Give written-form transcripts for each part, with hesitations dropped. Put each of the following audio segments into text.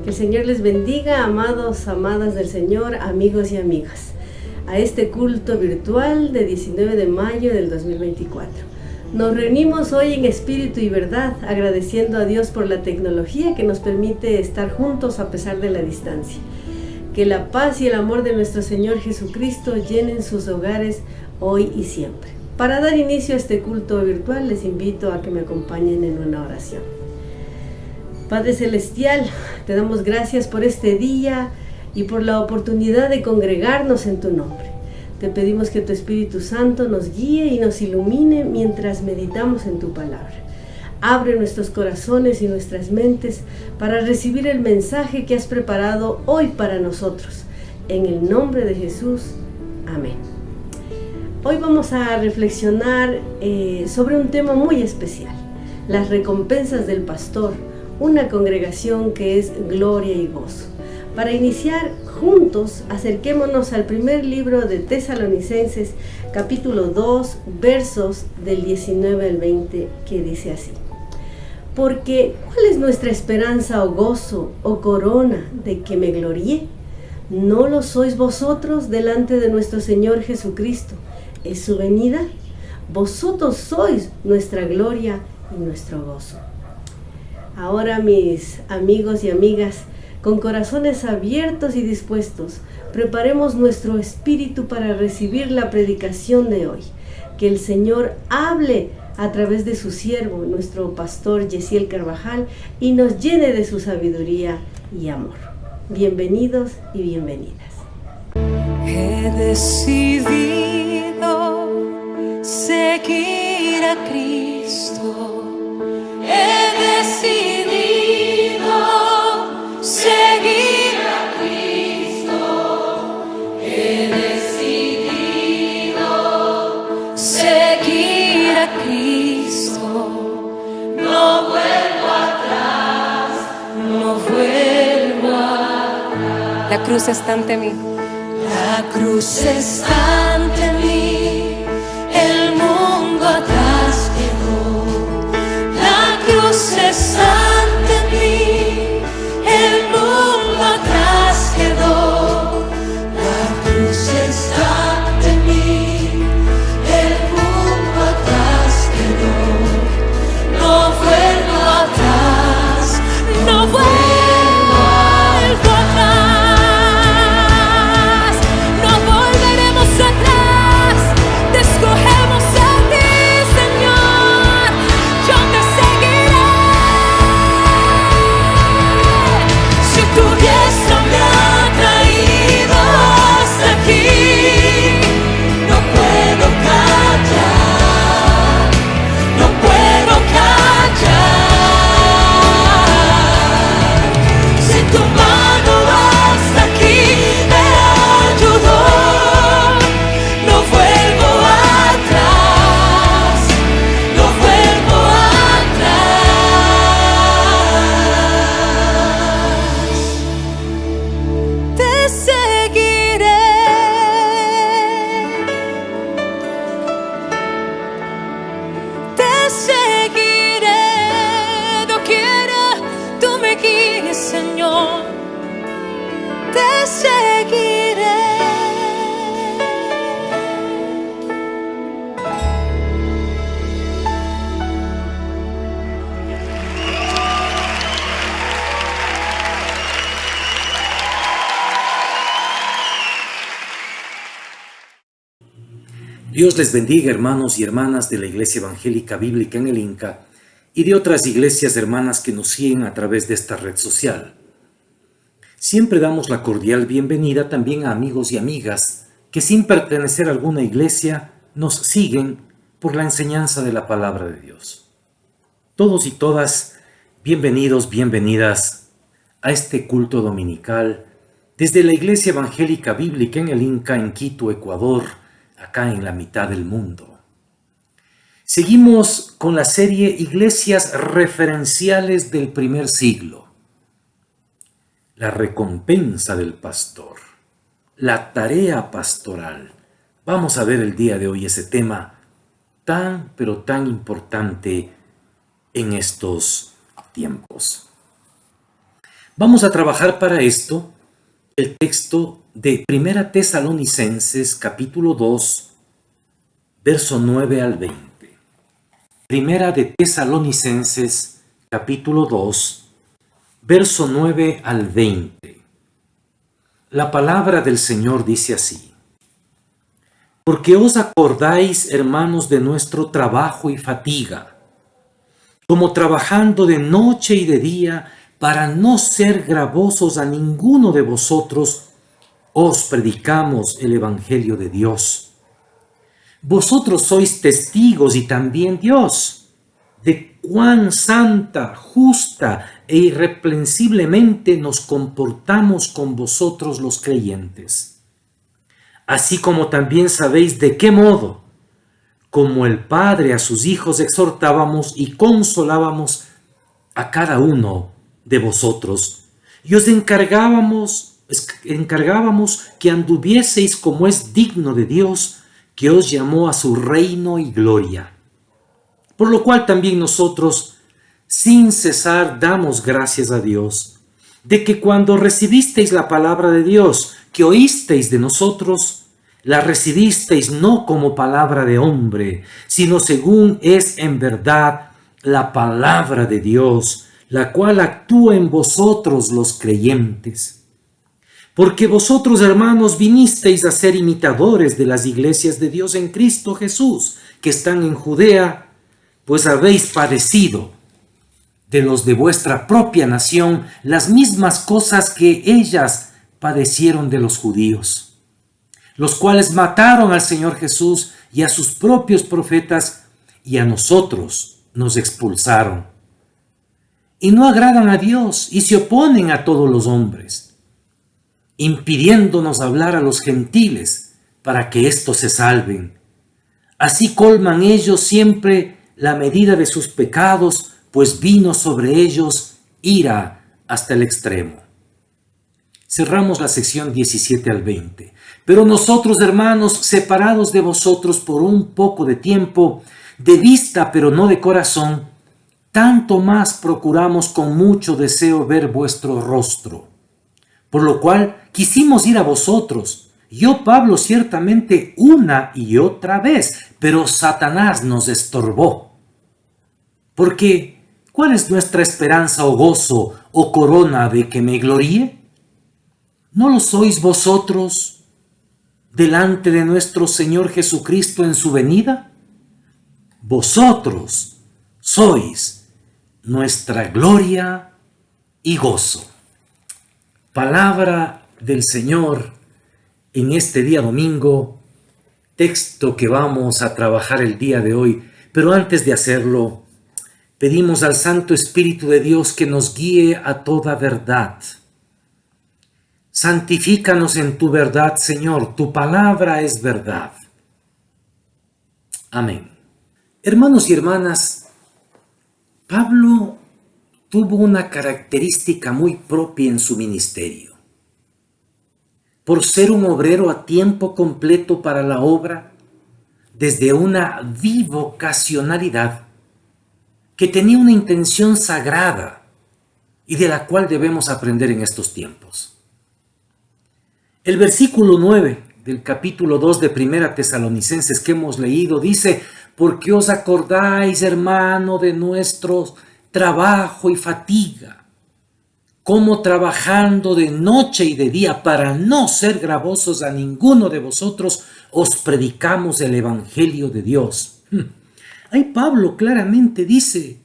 Que el Señor les bendiga, amados, amadas del Señor, amigos y amigas, a este culto virtual de 19 de mayo del 2024. Nos reunimos hoy en espíritu y verdad, agradeciendo a Dios por la tecnología que nos permite estar juntos a pesar de la distancia. Que la paz y el amor de nuestro Señor Jesucristo llenen sus hogares hoy y siempre. Para dar inicio a este culto virtual, les invito a que me acompañen en una oración. Padre Celestial, te damos gracias por este día y por la oportunidad de congregarnos en tu nombre. Te pedimos que tu Espíritu Santo nos guíe y nos ilumine mientras meditamos en tu palabra. Abre nuestros corazones y nuestras mentes para recibir el mensaje que has preparado hoy para nosotros. En el nombre de Jesús, amén. Hoy vamos a reflexionar sobre un tema muy especial: las recompensas del pastor, una congregación que es gloria y gozo. Para iniciar juntos, acerquémonos al primer libro de Tesalonicenses, capítulo 2, versos del 19 al 20, que dice así: Porque, ¿cuál es nuestra esperanza o gozo o corona de que me gloríe? ¿No lo sois vosotros delante de nuestro Señor Jesucristo? ¿Es su venida? Vosotros sois nuestra gloria y nuestro gozo. Ahora, mis amigos y amigas, con corazones abiertos y dispuestos, preparemos nuestro espíritu para recibir la predicación de hoy. Que el Señor hable a través de su siervo, nuestro pastor Yesiel Carvajal, y nos llene de su sabiduría y amor. Bienvenidos y bienvenidas. He decidido seguir a Cristo. He decidido seguir a Cristo. He decidido seguir a Cristo. No vuelvo atrás, no vuelvo atrás. La cruz está ante mí. La cruz está ante mí. El mundo atrás quedó. La cruz está ante mí, el mundo atrás quedó. La cruz está ante mí, el mundo atrás quedó. No vuelvo atrás, no vuelvo atrás. No volveremos atrás, te escogemos a ti, Señor. Yo te seguiré. Si tu diestra me ha traído hasta aquí, no puedo callar, no puedo callar. Si tu mano hasta aquí me ayudó, no vuelvo atrás, no vuelvo atrás. Te seguiré. Te seguiré. Doquiera tú me guíes, Señor. Te seguiré. Dios les bendiga, hermanos y hermanas de la Iglesia Evangélica Bíblica en el Inca y de otras iglesias hermanas que nos siguen a través de esta red social. Siempre damos la cordial bienvenida también a amigos y amigas que sin pertenecer a alguna iglesia nos siguen por la enseñanza de la palabra de Dios. Todos y todas, bienvenidos, bienvenidas a este culto dominical desde la Iglesia Evangélica Bíblica en el Inca, en Quito, Ecuador, acá en la mitad del mundo. Seguimos con la serie Iglesias Referenciales del Primer Siglo. La recompensa del pastor, la tarea pastoral. Vamos a ver el día de hoy ese tema tan, pero tan importante en estos tiempos. Vamos a trabajar para esto el texto de Primera Tesalonicenses capítulo 2, verso 9 al 20. Primera de Tesalonicenses capítulo 2, verso 9 al 20. La palabra del Señor dice así: Porque os acordáis, hermanos, de nuestro trabajo y fatiga, como trabajando de noche y de día, para no ser gravosos a ninguno de vosotros, os predicamos el Evangelio de Dios. Vosotros sois testigos y también Dios, de cuán santa, justa e irreprensiblemente nos comportamos con vosotros los creyentes. Así como también sabéis de qué modo, como el Padre a sus hijos, exhortábamos y consolábamos a cada uno de vosotros, y os encargábamos que anduvieseis como es digno de Dios, que os llamó a su reino y gloria. Por lo cual también nosotros, sin cesar, damos gracias a Dios, de que cuando recibisteis la palabra de Dios, que oísteis de nosotros, la recibisteis no como palabra de hombre, sino según es en verdad la palabra de Dios, la cual actúa en vosotros los creyentes. Porque vosotros, hermanos, vinisteis a ser imitadores de las iglesias de Dios en Cristo Jesús, que están en Judea, pues habéis padecido de los de vuestra propia nación las mismas cosas que ellas padecieron de los judíos, los cuales mataron al Señor Jesús y a sus propios profetas, y a nosotros nos expulsaron. Y no agradan a Dios y se oponen a todos los hombres, impidiéndonos hablar a los gentiles para que éstos se salven. Así colman ellos siempre la medida de sus pecados, pues vino sobre ellos ira hasta el extremo. Cerramos la sección 17 al 20. Pero nosotros, hermanos, separados de vosotros por un poco de tiempo, de vista pero no de corazón, tanto más procuramos con mucho deseo ver vuestro rostro. Por lo cual quisimos ir a vosotros, yo, Pablo, ciertamente una y otra vez, pero Satanás nos estorbó. Porque, ¿cuál es nuestra esperanza o gozo o corona de que me gloríe? ¿No lo sois vosotros delante de nuestro Señor Jesucristo en su venida? Vosotros sois nuestra gloria y gozo. Palabra del Señor en este día domingo, texto que vamos a trabajar el día de hoy, pero antes de hacerlo, pedimos al Santo Espíritu de Dios que nos guíe a toda verdad. Santifícanos en tu verdad, Señor, tu palabra es verdad. Amén. Hermanos y hermanas, Pablo tuvo una característica muy propia en su ministerio. Por ser un obrero a tiempo completo para la obra, desde una bivocacionalidad que tenía una intención sagrada y de la cual debemos aprender en estos tiempos. El versículo 9 del capítulo 2 de Primera Tesalonicenses que hemos leído dice: porque os acordáis, hermano, de nuestro trabajo y fatiga, como trabajando de noche y de día para no ser gravosos a ninguno de vosotros, os predicamos el Evangelio de Dios. Ahí Pablo claramente dice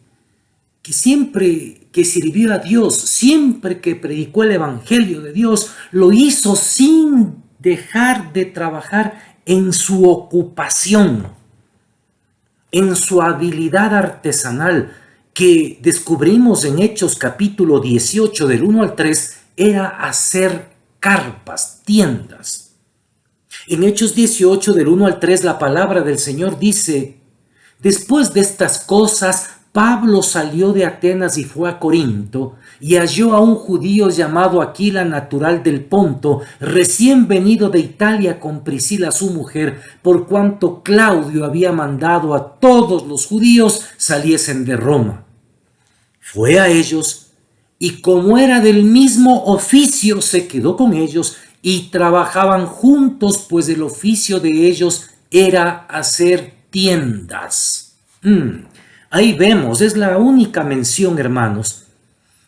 que siempre que sirvió a Dios, siempre que predicó el Evangelio de Dios, lo hizo sin dejar de trabajar en su ocupación, en su habilidad artesanal, que descubrimos en Hechos capítulo 18 del 1 al 3, era hacer carpas, tiendas. En Hechos 18 del 1 al 3 la palabra del Señor dice: después de estas cosas, Pablo salió de Atenas y fue a Corinto, y halló a un judío llamado Aquila, natural del Ponto, recién venido de Italia con Priscila su mujer, por cuanto Claudio había mandado a todos los judíos saliesen de Roma. Fue a ellos y como era del mismo oficio, se quedó con ellos y trabajaban juntos, pues el oficio de ellos era hacer tiendas. Ahí vemos, es la única mención, hermanos,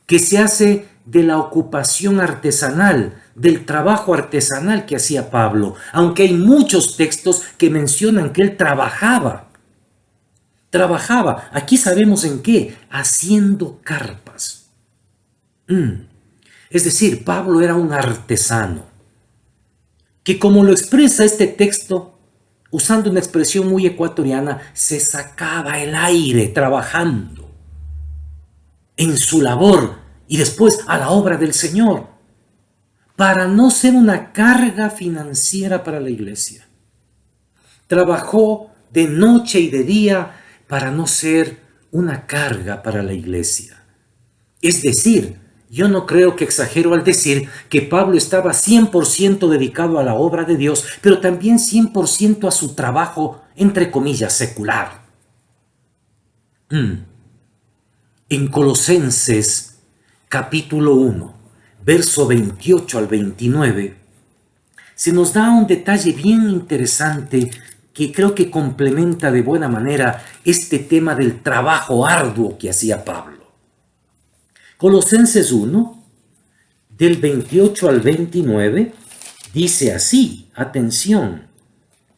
que se hace de la ocupación artesanal, del trabajo artesanal que hacía Pablo, aunque hay muchos textos que mencionan que él trabajaba. Aquí sabemos en qué, haciendo carpas. Es decir, Pablo era un artesano, que como lo expresa este texto, usando una expresión muy ecuatoriana, se sacaba el aire trabajando en su labor y después a la obra del Señor, para no ser una carga financiera para la iglesia. Trabajó de noche y de día para no ser una carga para la iglesia. Es decir, yo no creo que exagero al decir que Pablo estaba 100% dedicado a la obra de Dios, pero también 100% a su trabajo, entre comillas, secular. En Colosenses capítulo 1, verso 28 al 29, se nos da un detalle bien interesante que creo que complementa de buena manera este tema del trabajo arduo que hacía Pablo. Colosenses 1, del 28 al 29, dice así, atención,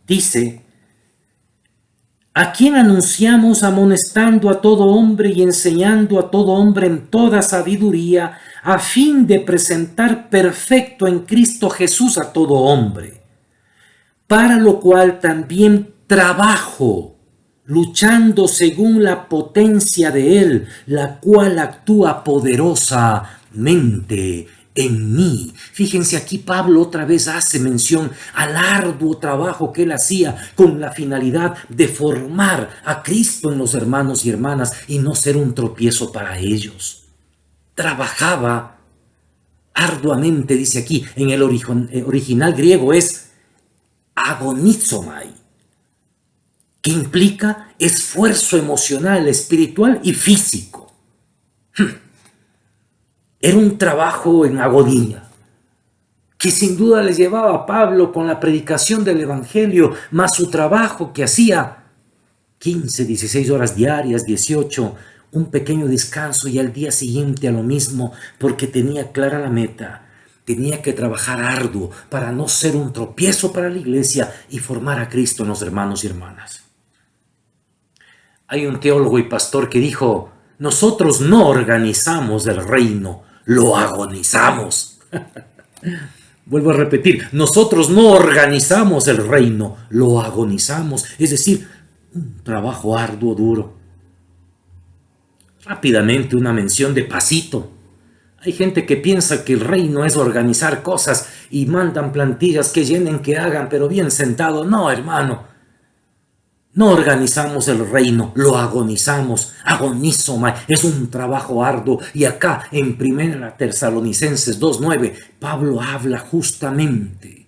dice: a quien anunciamos amonestando a todo hombre y enseñando a todo hombre en toda sabiduría, a fin de presentar perfecto en Cristo Jesús a todo hombre, para lo cual también trabajo, luchando según la potencia de Él, la cual actúa poderosamente en mí. Fíjense, aquí Pablo otra vez hace mención al arduo trabajo que él hacía con la finalidad de formar a Cristo en los hermanos y hermanas y no ser un tropiezo para ellos. Trabajaba arduamente, dice aquí, en el original griego es agonizomai, que implica esfuerzo emocional, espiritual y físico. Era un trabajo en agonía, que sin duda les llevaba a Pablo con la predicación del Evangelio, más su trabajo que hacía 15, 16 horas diarias, 18, un pequeño descanso y al día siguiente a lo mismo, porque tenía clara la meta. Tenía que trabajar arduo para no ser un tropiezo para la iglesia y formar a Cristo en los hermanos y hermanas. Hay un teólogo y pastor que dijo: nosotros no organizamos el reino, lo agonizamos. Vuelvo a repetir, nosotros no organizamos el reino, lo agonizamos. Es decir, un trabajo arduo, duro. Rápidamente una mención de pasito. Hay gente que piensa que el reino es organizar cosas y mandan plantillas que llenen, que hagan, pero bien sentado. No, hermano. No organizamos el reino, lo agonizamos. Agonizomai es un trabajo arduo. Y acá en 1 Tesalonicenses 2:9, Pablo habla justamente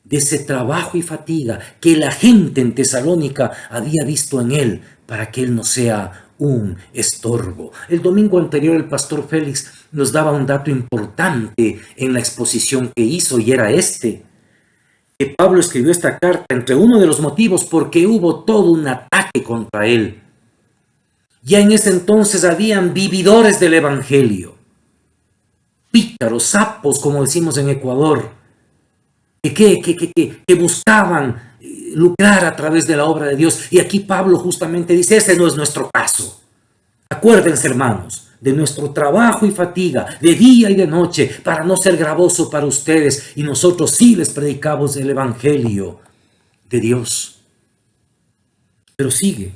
de ese trabajo y fatiga que la gente en Tesalónica había visto en él, para que él no sea un estorbo. El domingo anterior el pastor Félix nos daba un dato importante en la exposición que hizo, y era que Pablo escribió esta carta entre uno de los motivos porque hubo todo un ataque contra él. Ya en ese entonces habían vividores del evangelio, pícaros, sapos, como decimos en Ecuador, que buscaban lucrar a través de la obra de Dios. Y aquí Pablo justamente dice: ese no es nuestro caso. Acuérdense, hermanos, de nuestro trabajo y fatiga, de día y de noche, para no ser gravoso para ustedes, y nosotros sí les predicamos el evangelio de Dios. Pero sigue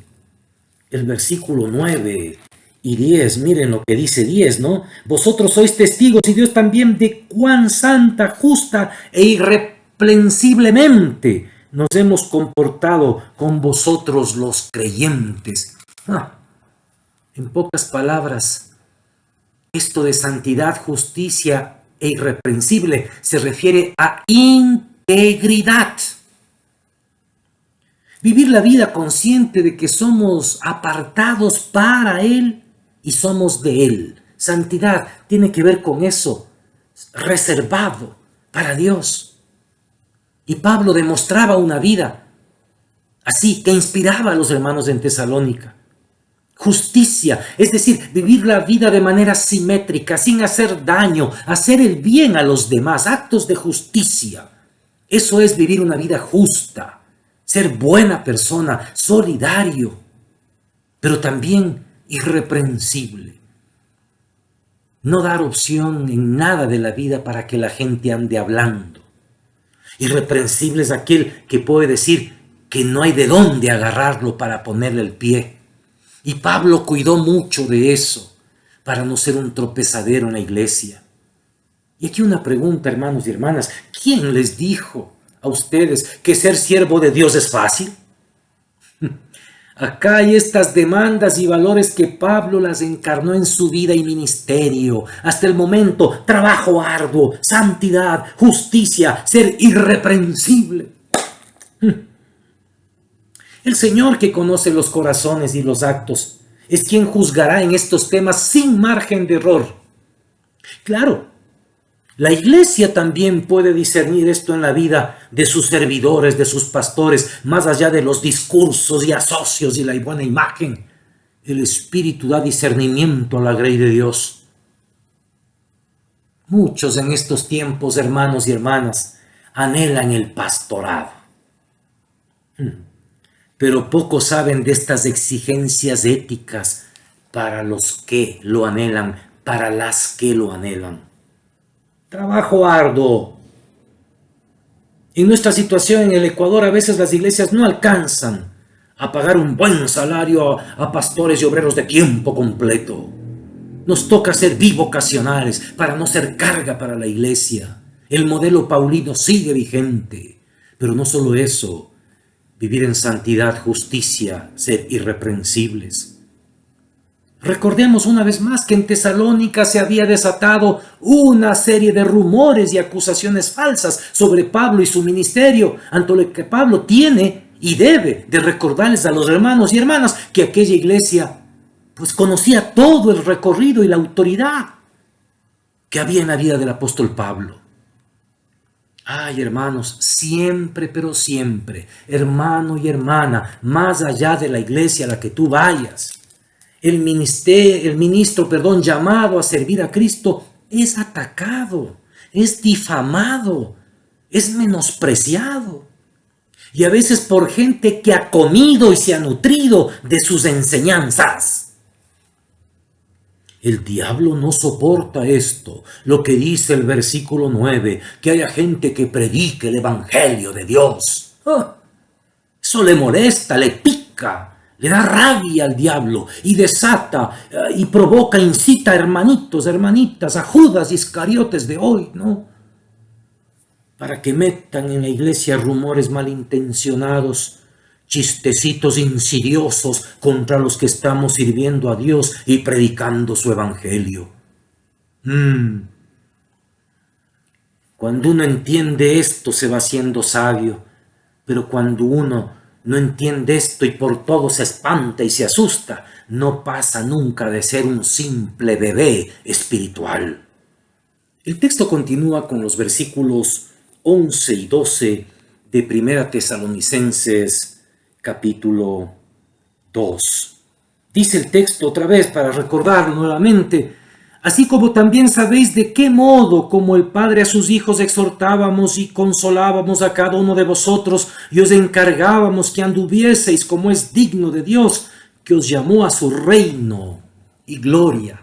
el versículo 9 y 10, miren lo que dice 10, ¿no? Vosotros sois testigos, y Dios también, de cuán santa, justa e irreprensiblemente nos hemos comportado con vosotros los creyentes. En pocas palabras, esto de santidad, justicia e irreprensible se refiere a integridad. Vivir la vida consciente de que somos apartados para Él y somos de Él. Santidad tiene que ver con eso, reservado para Dios. Y Pablo demostraba una vida así que inspiraba a los hermanos en Tesalónica. Justicia, es decir, vivir la vida de manera simétrica, sin hacer daño, hacer el bien a los demás, actos de justicia. Eso es vivir una vida justa, ser buena persona, solidario, pero también irreprensible. No dar opción en nada de la vida para que la gente ande hablando. Irreprensible es aquel que puede decir que no hay de dónde agarrarlo para ponerle el pie. Y Pablo cuidó mucho de eso, para no ser un tropezadero en la iglesia. Y aquí una pregunta, hermanos y hermanas. ¿Quién les dijo a ustedes que ser siervo de Dios es fácil? Acá hay estas demandas y valores que Pablo las encarnó en su vida y ministerio. Hasta el momento, trabajo arduo, santidad, justicia, ser irreprensible. El Señor, que conoce los corazones y los actos, es quien juzgará en estos temas sin margen de error. Claro, la iglesia también puede discernir esto en la vida de sus servidores, de sus pastores, más allá de los discursos y asocios y la buena imagen. El Espíritu da discernimiento a la grey de Dios. Muchos en estos tiempos, hermanos y hermanas, anhelan el pastorado. Pero pocos saben de estas exigencias éticas para los que lo anhelan, para las que lo anhelan. Trabajo arduo. En nuestra situación en el Ecuador, a veces las iglesias no alcanzan a pagar un buen salario a pastores y obreros de tiempo completo. Nos toca ser bivocacionales para no ser carga para la iglesia. El modelo paulino sigue vigente, pero no solo eso. Vivir en santidad, justicia, ser irreprensibles. Recordemos una vez más que en Tesalónica se había desatado una serie de rumores y acusaciones falsas sobre Pablo y su ministerio, ante lo que Pablo tiene y debe de recordarles a los hermanos y hermanas que aquella iglesia pues conocía todo el recorrido y la autoridad que había en la vida del apóstol Pablo. Ay, hermanos, siempre, pero siempre, hermano y hermana, más allá de la iglesia a la que tú vayas, el ministro, llamado a servir a Cristo, es atacado, es difamado, es menospreciado. Y a veces por gente que ha comido y se ha nutrido de sus enseñanzas. El diablo no soporta esto, lo que dice el versículo 9, que haya gente que predique el evangelio de Dios. Eso le molesta, le pica, le da rabia al diablo y desata y provoca, incita a hermanitos, hermanitas, a Judas Iscariotes de hoy, ¿no? Para que metan en la iglesia rumores malintencionados, chistecitos insidiosos contra los que estamos sirviendo a Dios y predicando su evangelio. Cuando uno entiende esto se va haciendo sabio, pero cuando uno no entiende esto y por todo se espanta y se asusta, no pasa nunca de ser un simple bebé espiritual. El texto continúa con los versículos 11 y 12 de 1 Tesalonicenses capítulo 2. Dice el texto otra vez para recordarlo nuevamente: así como también sabéis de qué modo, como el Padre a sus hijos, exhortábamos y consolábamos a cada uno de vosotros y os encargábamos que anduvieseis como es digno de Dios, que os llamó a su reino y gloria.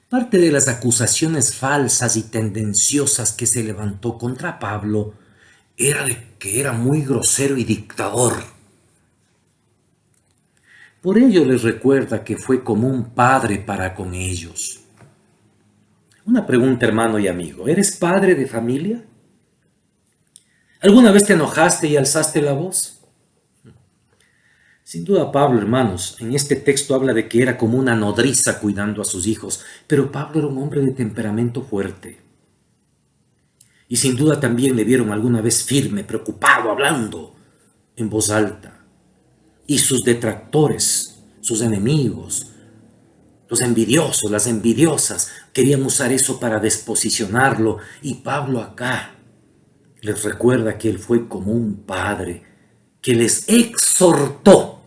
Parte de las acusaciones falsas y tendenciosas que se levantó contra Pablo era de que era muy grosero y dictador. Por ello les recuerda que fue como un padre para con ellos. Una pregunta, hermano y amigo: ¿eres padre de familia? ¿Alguna vez te enojaste y alzaste la voz? Sin duda Pablo, hermanos, en este texto habla de que era como una nodriza cuidando a sus hijos, pero Pablo era un hombre de temperamento fuerte. Y sin duda también le vieron alguna vez firme, preocupado, hablando en voz alta. Y sus detractores, sus enemigos, Los envidiosos, las envidiosas, querían usar eso para desposicionarlo. Y Pablo acá les recuerda que él fue como un padre que les exhortó.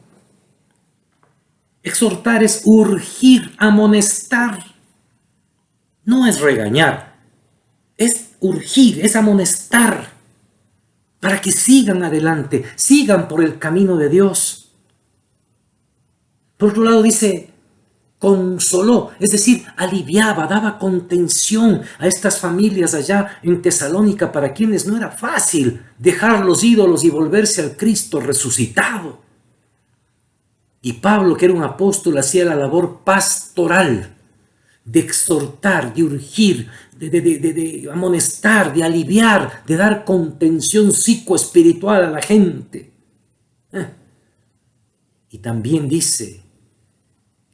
Exhortar es urgir, amonestar. No es regañar, es urgir, es amonestar para que sigan adelante, sigan por el camino de Dios. Por otro lado dice, consoló, es decir, aliviaba, daba contención a estas familias allá en Tesalónica para quienes no era fácil dejar los ídolos y volverse al Cristo resucitado. Y Pablo, que era un apóstol, hacía la labor pastoral de exhortar, de urgir, de amonestar, de aliviar, de dar contención psicoespiritual a la gente. Y también dice,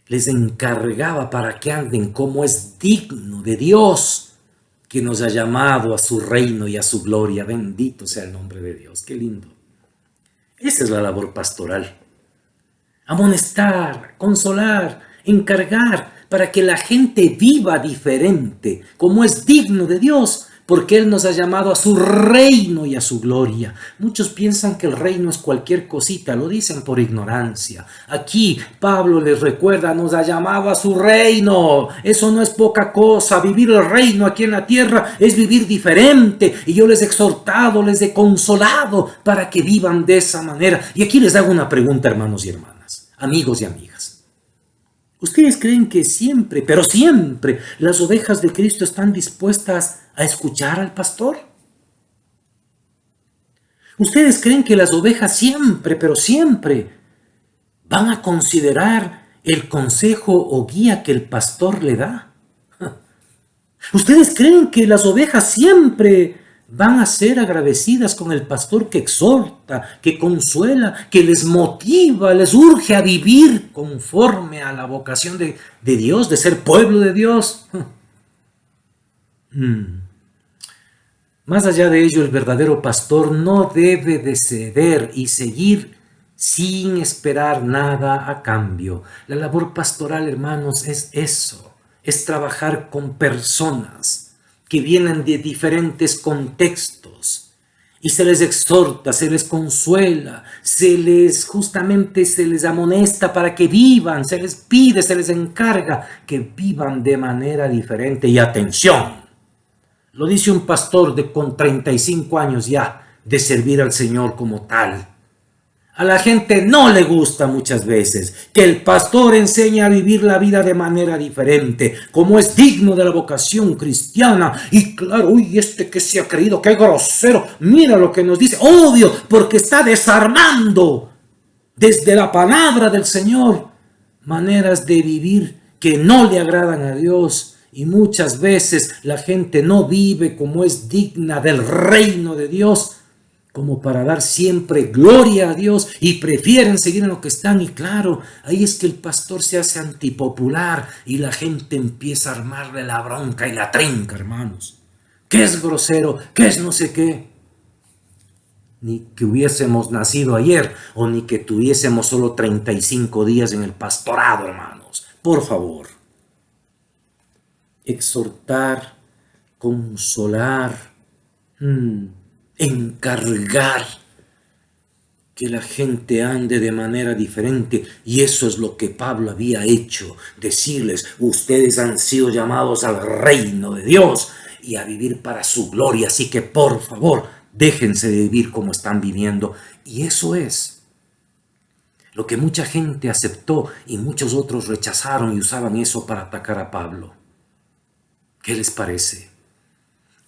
les encargaba para que anden como es digno de Dios, que nos ha llamado a su reino y a su gloria. Bendito sea el nombre de Dios. Qué lindo. Esa es la labor pastoral. Amonestar, consolar, encargar para que la gente viva diferente, como es digno de Dios, porque Él nos ha llamado a su reino y a su gloria. Muchos piensan que el reino es cualquier cosita, lo dicen por ignorancia. Aquí Pablo les recuerda, nos ha llamado a su reino. Eso no es poca cosa. Vivir el reino aquí en la tierra es vivir diferente. Y yo les he exhortado, les he consolado para que vivan de esa manera. Y aquí les hago una pregunta, hermanos y hermanas, amigos y amigas. ¿Ustedes creen que siempre, pero siempre, las ovejas de Cristo están dispuestas a escuchar al pastor? ¿Ustedes creen que las ovejas siempre, pero siempre, van a considerar el consejo o guía que el pastor le da? ¿Ustedes creen que las ovejas siempre van a ser agradecidas con el pastor que exhorta, que consuela, que les motiva, les urge a vivir conforme a la vocación de Dios, de ser pueblo de Dios? Más allá de ello, el verdadero pastor no debe de ceder y seguir sin esperar nada a cambio. La labor pastoral, hermanos, es eso, es trabajar con personas que vienen de diferentes contextos y se les exhorta, se les consuela, se les amonesta para que vivan, se les pide, se les encarga que vivan de manera diferente. Y atención, lo dice un pastor con 35 años ya de servir al Señor como tal. A la gente no le gusta muchas veces que el pastor enseñe a vivir la vida de manera diferente, como es digno de la vocación cristiana. Y claro, uy, que se ha creído, qué grosero. Mira lo que nos dice. Obvio, porque está desarmando desde la palabra del Señor maneras de vivir que no le agradan a Dios. Y muchas veces la gente no vive como es digna del reino de Dios, como para dar siempre gloria a Dios, y prefieren seguir en lo que están. Y claro, ahí es que el pastor se hace antipopular y la gente empieza a armarle la bronca y la trinca, hermanos. ¿Qué es grosero? ¿Qué es no sé qué? Ni que hubiésemos nacido ayer o ni que tuviésemos solo 35 días en el pastorado, hermanos. Por favor. Exhortar, consolar, encargar que la gente ande de manera diferente. Y eso es lo que Pablo había hecho, decirles, ustedes han sido llamados al reino de Dios y a vivir para su gloria, así que por favor, déjense de vivir como están viviendo. Y eso es lo que mucha gente aceptó y muchos otros rechazaron y usaban eso para atacar a Pablo. ¿Qué les parece?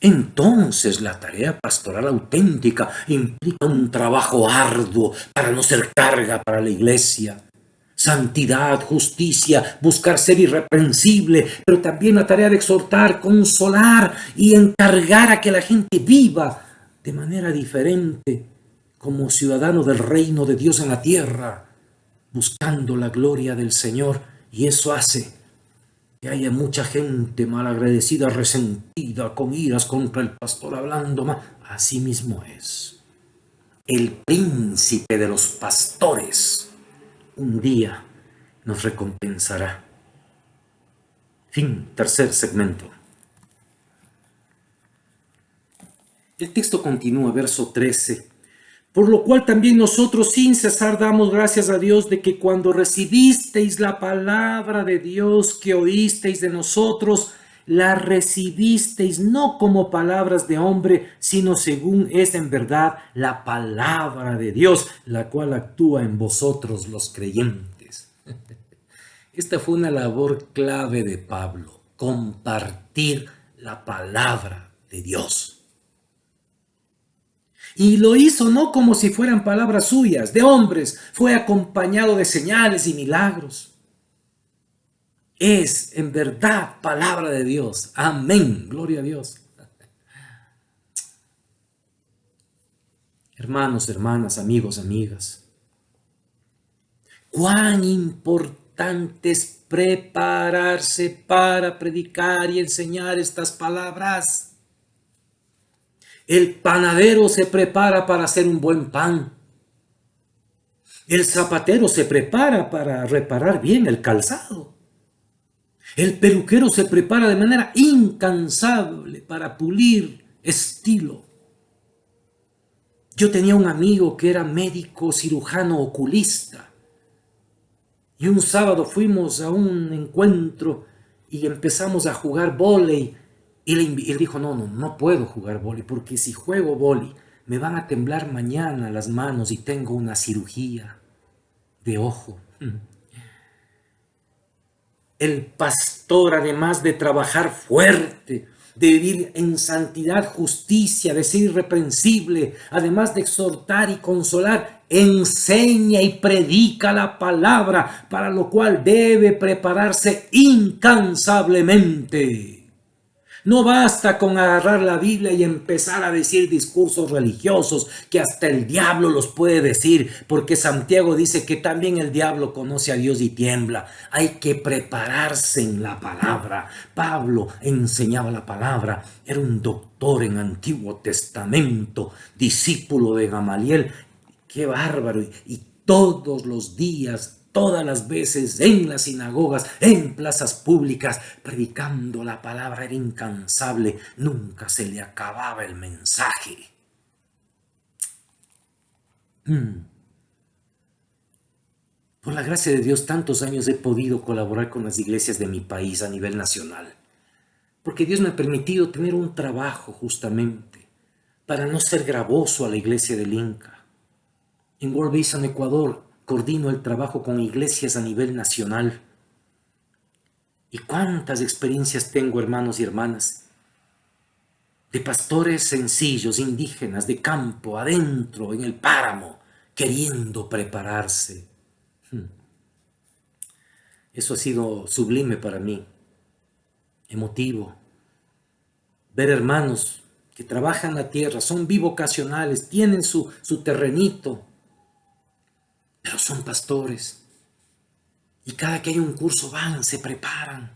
Entonces la tarea pastoral auténtica implica un trabajo arduo para no ser carga para la iglesia. Santidad, justicia, buscar ser irreprensible, pero también la tarea de exhortar, consolar y encargar a que la gente viva de manera diferente como ciudadano del reino de Dios en la tierra, buscando la gloria del Señor. Y eso hace que haya mucha gente malagradecida, resentida, con iras contra el pastor, hablando mal. Así mismo es. El príncipe de los pastores un día nos recompensará. Fin, tercer segmento. El texto continúa, verso 13. Por lo cual también nosotros sin cesar damos gracias a Dios de que cuando recibisteis la palabra de Dios que oísteis de nosotros, la recibisteis no como palabras de hombre, sino según es en verdad la palabra de Dios, la cual actúa en vosotros los creyentes. Esta fue una labor clave de Pablo, compartir la palabra de Dios. Y lo hizo no como si fueran palabras suyas, de hombres, fue acompañado de señales y milagros. Es en verdad palabra de Dios. Amén, gloria a Dios. Hermanos, hermanas, amigos, amigas, cuán importante es prepararse para predicar y enseñar estas palabras. El panadero se prepara para hacer un buen pan. El zapatero se prepara para reparar bien el calzado. El peluquero se prepara de manera incansable para pulir estilo. Yo tenía un amigo que era médico cirujano oculista. Y un sábado fuimos a un encuentro y empezamos a jugar vóley. Y él dijo, no puedo jugar vóley, porque si juego vóley me van a temblar mañana las manos y tengo una cirugía de ojo. El pastor, además de trabajar fuerte, de vivir en santidad, justicia, de ser irreprensible, además de exhortar y consolar, enseña y predica la palabra, para lo cual debe prepararse incansablemente. No basta con agarrar la Biblia y empezar a decir discursos religiosos que hasta el diablo los puede decir, porque Santiago dice que también el diablo conoce a Dios y tiembla. Hay que prepararse en la palabra. Pablo enseñaba la palabra, era un doctor en Antiguo Testamento, discípulo de Gamaliel. ¡Qué bárbaro! Y todos los días, todas las veces, en las sinagogas, en plazas públicas, predicando la palabra, era incansable, nunca se le acababa el mensaje. Por la gracia de Dios, tantos años he podido colaborar con las iglesias de mi país a nivel nacional, porque Dios me ha permitido tener un trabajo justamente para no ser gravoso a la iglesia del Inca. En World Vision, Ecuador, coordino el trabajo con iglesias a nivel nacional. Y cuántas experiencias tengo, hermanos y hermanas, de pastores sencillos, indígenas, de campo, adentro, en el páramo, queriendo prepararse. Eso ha sido sublime para mí, emotivo. Ver hermanos que trabajan la tierra, son bivocacionales, tienen su terrenito, pero son pastores. Y cada que hay un curso van, se preparan.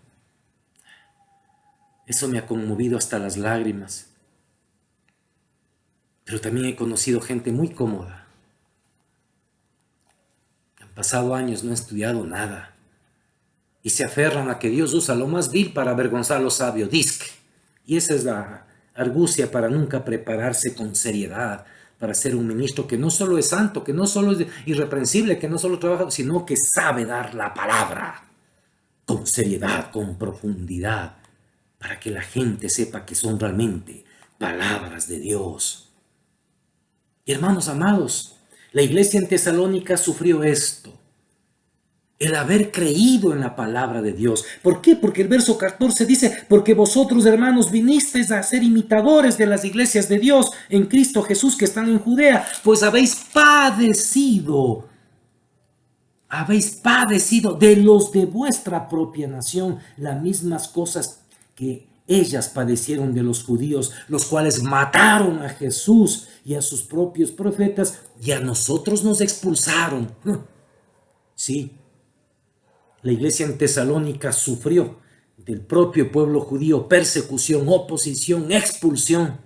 Eso me ha conmovido hasta las lágrimas. Pero también he conocido gente muy cómoda. Han pasado años, no han estudiado nada. Y se aferran a que Dios usa lo más vil para avergonzar a los sabios. Disque. Y esa es la argucia para nunca prepararse con seriedad, para ser un ministro que no solo es santo, que no solo es irreprensible, que no solo trabaja, sino que sabe dar la palabra con seriedad, con profundidad, para que la gente sepa que son realmente palabras de Dios. Y hermanos amados, la iglesia en Tesalónica sufrió esto, el haber creído en la palabra de Dios. ¿Por qué? Porque el verso 14 dice, porque vosotros, hermanos, vinisteis a ser imitadores de las iglesias de Dios en Cristo Jesús que están en Judea, pues habéis padecido de los de vuestra propia nación las mismas cosas que ellas padecieron de los judíos, los cuales mataron a Jesús y a sus propios profetas, y a nosotros nos expulsaron. Sí. La iglesia en Tesalónica sufrió del propio pueblo judío persecución, oposición, expulsión.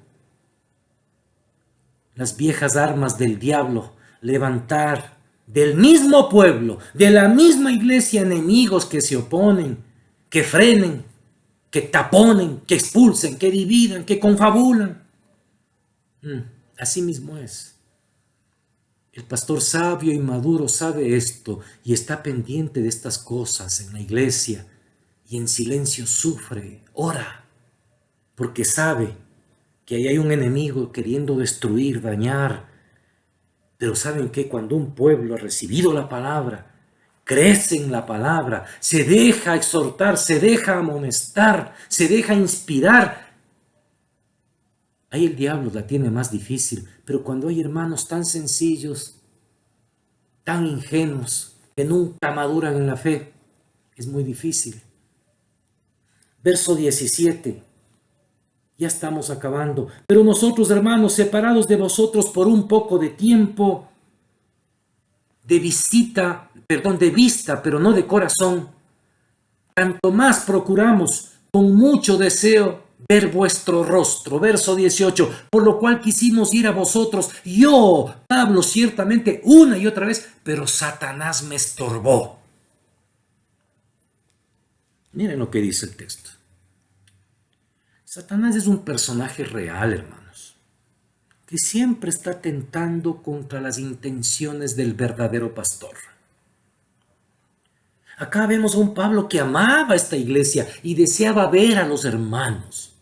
Las viejas armas del diablo, levantar del mismo pueblo, de la misma iglesia, enemigos que se oponen, que frenen, que taponen, que expulsen, que dividan, que confabulan. Así mismo es. El pastor sabio y maduro sabe esto y está pendiente de estas cosas en la iglesia y en silencio sufre, ora, porque sabe que ahí hay un enemigo queriendo destruir, dañar. Pero ¿saben qué? Cuando un pueblo ha recibido la palabra, crece en la palabra, se deja exhortar, se deja amonestar, se deja inspirar, ahí el diablo la tiene más difícil. Pero cuando hay hermanos tan sencillos, tan ingenuos, que nunca maduran en la fe, es muy difícil. Verso 17. Ya estamos acabando. Pero nosotros, hermanos, separados de vosotros por un poco de tiempo, de vista, pero no de corazón, tanto más procuramos con mucho deseo ver vuestro rostro. Verso 18. Por lo cual quisimos ir a vosotros, yo, Pablo, ciertamente una y otra vez, pero Satanás me estorbó. Miren lo que dice el texto. Satanás es un personaje real, hermanos, que siempre está tentando contra las intenciones del verdadero pastor. Acá vemos a un Pablo que amaba esta iglesia y deseaba ver a los hermanos.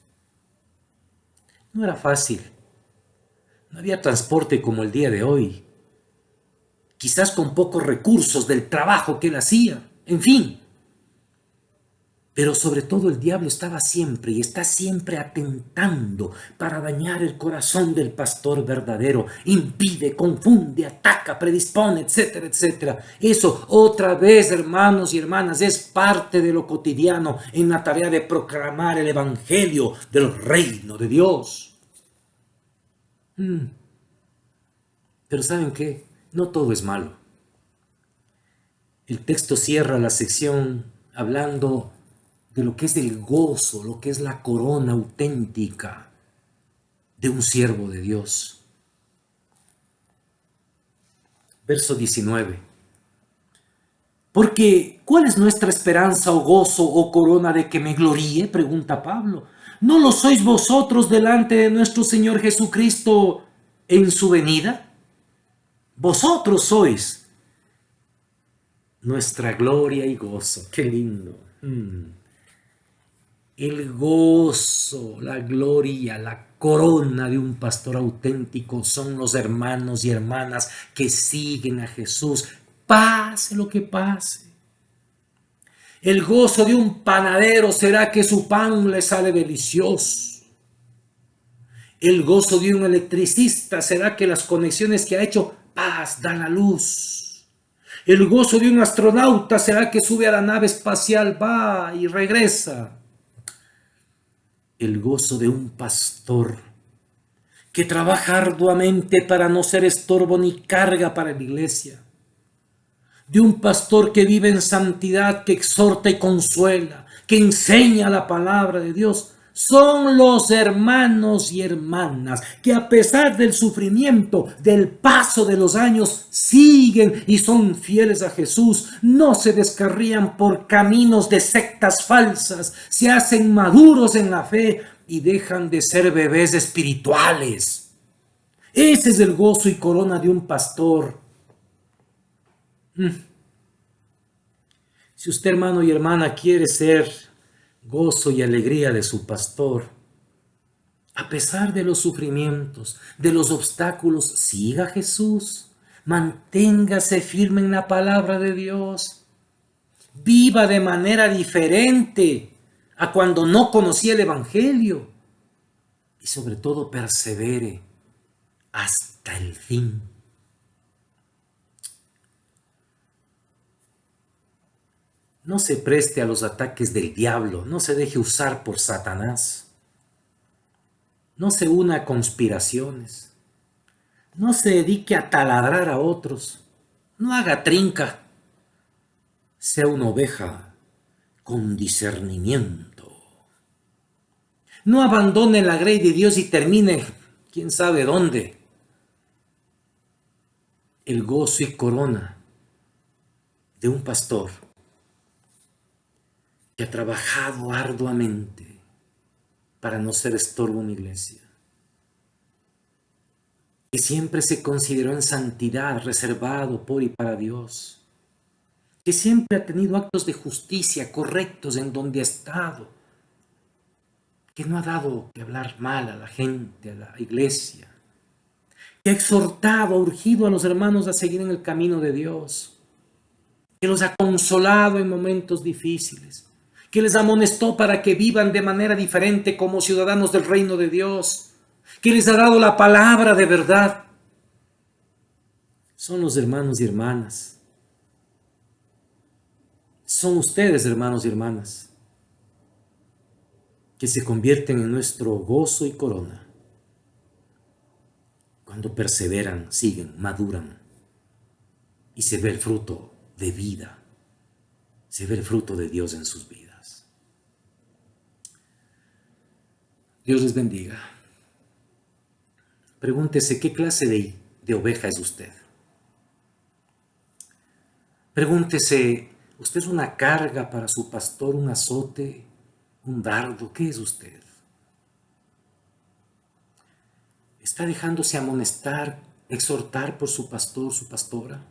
No era fácil. No había transporte como el día de hoy. Quizás con pocos recursos del trabajo que él hacía. En fin. Pero sobre todo el diablo estaba siempre y está siempre atentando para dañar el corazón del pastor verdadero. Impide, confunde, ataca, predispone, etcétera, etcétera. Eso otra vez, hermanos y hermanas, es parte de lo cotidiano en la tarea de proclamar el evangelio del reino de Dios. Pero ¿saben qué? No todo es malo. El texto cierra la sección hablando de lo que es el gozo, lo que es la corona auténtica de un siervo de Dios. Verso 19. Porque, ¿cuál es nuestra esperanza o gozo o corona de que me gloríe? Pregunta Pablo. ¿No lo sois vosotros delante de nuestro Señor Jesucristo en su venida? Vosotros sois nuestra gloria y gozo. ¡Qué lindo! El gozo, la gloria, la corona de un pastor auténtico son los hermanos y hermanas que siguen a Jesús, pase lo que pase. El gozo de un panadero será que su pan le sale delicioso. El gozo de un electricista será que las conexiones que ha hecho, dan la luz. El gozo de un astronauta será que sube a la nave espacial, va y regresa. El gozo de un pastor que trabaja arduamente para no ser estorbo ni carga para la iglesia. De un pastor que vive en santidad, que exhorta y consuela, que enseña la palabra de Dios. Son los hermanos y hermanas que a pesar del sufrimiento, del paso de los años, siguen y son fieles a Jesús. No se descarrían por caminos de sectas falsas, se hacen maduros en la fe y dejan de ser bebés espirituales. Ese es el gozo y corona de un pastor. Si usted, hermano y hermana, quiere ser gozo y alegría de su pastor, a pesar de los sufrimientos, de los obstáculos, siga a Jesús, manténgase firme en la palabra de Dios, viva de manera diferente a cuando no conocía el evangelio y sobre todo persevere hasta el fin. No se preste a los ataques del diablo, no se deje usar por Satanás. No se una a conspiraciones. No se dedique a taladrar a otros. No haga trinca. Sea una oveja con discernimiento. No abandone la grey de Dios y termine quién sabe dónde. El gozo y corona de un pastor que que ha trabajado arduamente para no ser estorbo en la iglesia, que siempre se consideró en santidad, reservado por y para Dios, que siempre ha tenido actos de justicia correctos en donde ha estado, que no ha dado que hablar mal a la gente, a la iglesia, que ha exhortado, ha urgido a los hermanos a seguir en el camino de Dios, que los ha consolado en momentos difíciles, que les amonestó para que vivan de manera diferente como ciudadanos del reino de Dios, que les ha dado la palabra de verdad. Son los hermanos y hermanas. Son ustedes, hermanos y hermanas, que se convierten en nuestro gozo y corona cuando perseveran, siguen, maduran y se ve el fruto de vida, se ve el fruto de Dios en sus vidas. Dios les bendiga. Pregúntese qué clase de oveja es usted. Pregúntese, ¿usted es una carga para su pastor, un azote, un dardo? ¿Qué es usted? ¿Está dejándose amonestar, exhortar por su pastor, su pastora?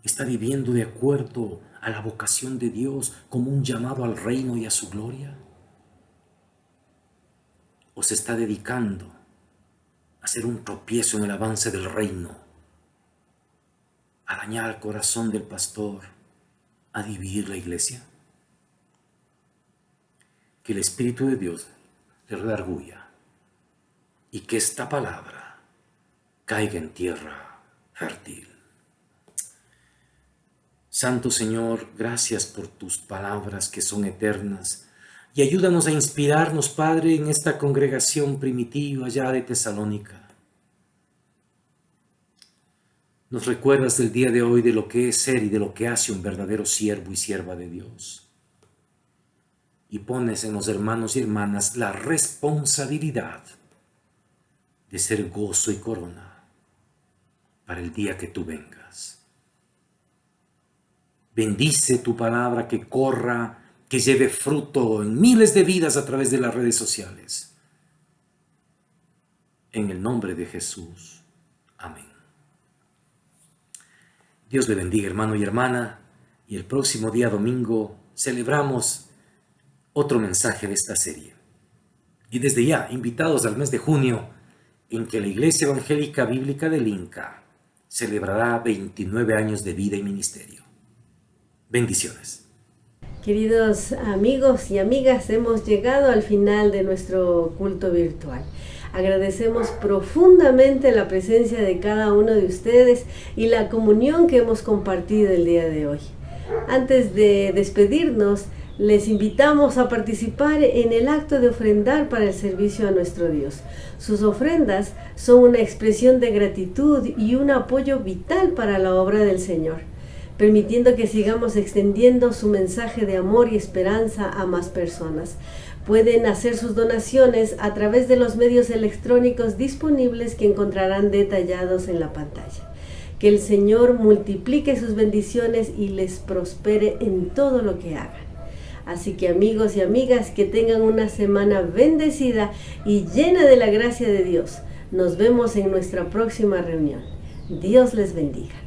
¿Está viviendo de acuerdo a la vocación de Dios como un llamado al reino y a su gloria? ¿O se está dedicando a hacer un tropiezo en el avance del reino, a dañar el corazón del pastor, a dividir la iglesia? Que el Espíritu de Dios le redarguya y que esta palabra caiga en tierra fértil. Santo Señor, gracias por tus palabras que son eternas y ayúdanos a inspirarnos, Padre, en esta congregación primitiva ya de Tesalónica. Nos recuerdas del día de hoy de lo que es ser y de lo que hace un verdadero siervo y sierva de Dios. Y pones en los hermanos y hermanas la responsabilidad de ser gozo y corona para el día que tú vengas. Bendice tu palabra que corra, que lleve fruto en miles de vidas a través de las redes sociales. En el nombre de Jesús. Amén. Dios le bendiga, hermano y hermana, y el próximo día domingo celebramos otro mensaje de esta serie. Y desde ya, invitados al mes de junio, en que la Iglesia Evangélica Bíblica del Inca celebrará 29 años de vida y ministerio. Bendiciones. Queridos amigos y amigas, hemos llegado al final de nuestro culto virtual. Agradecemos profundamente la presencia de cada uno de ustedes y la comunión que hemos compartido el día de hoy. Antes de despedirnos, les invitamos a participar en el acto de ofrendar para el servicio a nuestro Dios. Sus ofrendas son una expresión de gratitud y un apoyo vital para la obra del Señor, permitiendo que sigamos extendiendo su mensaje de amor y esperanza a más personas. Pueden hacer sus donaciones a través de los medios electrónicos disponibles que encontrarán detallados en la pantalla. Que el Señor multiplique sus bendiciones y les prospere en todo lo que hagan. Así que amigos y amigas, que tengan una semana bendecida y llena de la gracia de Dios. Nos vemos en nuestra próxima reunión. Dios les bendiga.